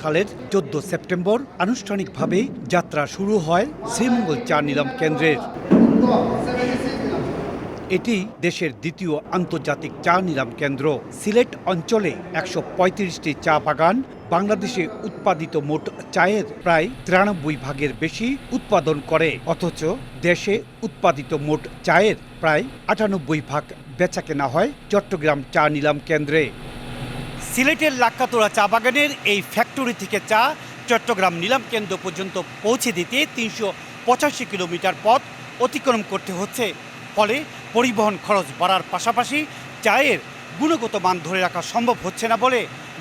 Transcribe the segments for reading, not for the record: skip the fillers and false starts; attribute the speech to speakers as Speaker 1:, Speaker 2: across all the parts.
Speaker 1: সালের 14 সেপ্টেম্বর আনুষ্ঠানিকভাবে যাত্রা শুরু হয় শ্রীমঙ্গল চা নিলাম কেন্দ্রের। এটি দেশের দ্বিতীয় আন্তর্জাতিক চা নিলাম কেন্দ্র। সিলেট অঞ্চলে ১৩৫টি চা বাগান, বাংলাদেশে উৎপাদিত মোট চায়ের প্রায় ৯৩ ভাগের বেশি উৎপাদন করে, অথচ দেশে উৎপাদিত মোট চায়ের প্রায় ৯৮ ভাগ বেচাকেনা হয় চট্টগ্রাম চা নিলাম কেন্দ্রে। সিলেটের লাক্কাতুরা চা বাগানের এই ফ্যাক্টরি থেকে চা চট্টগ্রাম নিলাম কেন্দ্র পর্যন্ত পৌঁছে দিতে ৩৮৫ কিলোমিটার পথ অতিক্রম করতে হচ্ছে। ফলে পরিবহন খরচ বাড়ার পাশাপাশি চায়ের গুণগত মান ধরে রাখা সম্ভব হচ্ছে না বলে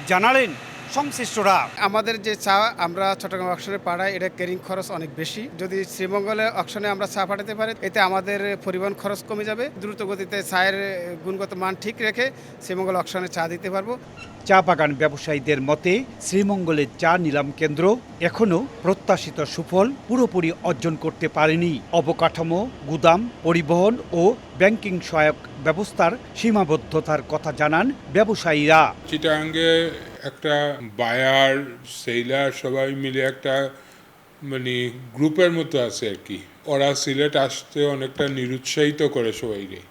Speaker 1: জানালেন সংশ্লিষ্টরা।
Speaker 2: আমাদের যে চা আমরা চট্টগ্রাম অকশনে পাঠাই, এটা ক্যারিং খরচ অনেক বেশি। যদি শ্রীমঙ্গলে অকশনে আমরা চা পাঠাতে পারি, এতে আমাদের পরিবহন খরচ কমে যাবে। দ্রুত গতিতে চায়ের গুণগত মান ঠিক রেখে শ্রীমঙ্গল অকশনে চা দিতে পারবো।
Speaker 1: চা বাগান ব্যবসায়ীদের মতে সৃমঙ্গলের চা নিলাম কেন্দ্র এখনও প্রত্যাশিত সুফল পুরোপুরি অর্জন করতে পারেনি। অবকাঠামো, গুদাম, পরিবহন ও ব্যাংকিং সহায়ক ব্যবস্থার সীমাবদ্ধতার কথা জানান ব্যবসায়ীরা।
Speaker 3: চিটাগাঙ্গে একটা বায়ার সেলার সবাই মিলে একটা গ্রুপের মতো আছে আর কি। ওরা সিলেট আসতে অনেকটা নিরুৎসাহিত করে সবাইকে,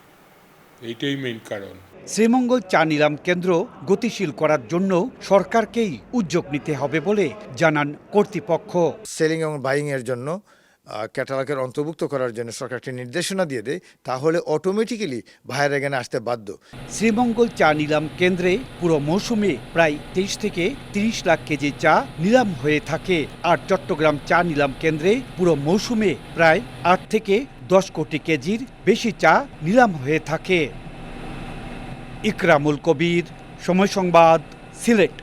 Speaker 3: এইটাই মেইন কারণ।
Speaker 1: শ্রীমঙ্গল চা নিলাম কেন্দ্র গতিশীল করার জন্য সরকারকেই উদ্যোগ নিতে হবে বলে জানান কর্তৃপক্ষ।
Speaker 4: সেলিং এবং বাইং এর জন্য ক্যাটালগের অন্তর্ভুক্ত করার জন্য সরকারকে নির্দেশনা দিয়ে দেয়, তাহলে অটোমেটিক্যালি ভাইয়েরা এখানে আসতে বাধ্য।
Speaker 1: শ্রীমঙ্গল চা নিলাম কেন্দ্রে পুরো মৌসুমে প্রায় ২৩ থেকে ৩০ লাখ কেজি চা নিলাম হয়ে থাকে, আর চট্টগ্রাম চা নিলাম কেন্দ্রে পুরো মৌসুমে প্রায় ৮ থেকে ১০ কোটি কেজির বেশি চা নিলাম হয়ে থাকে। ইকরামুল কবির, সময় সংবাদ, সিলেট।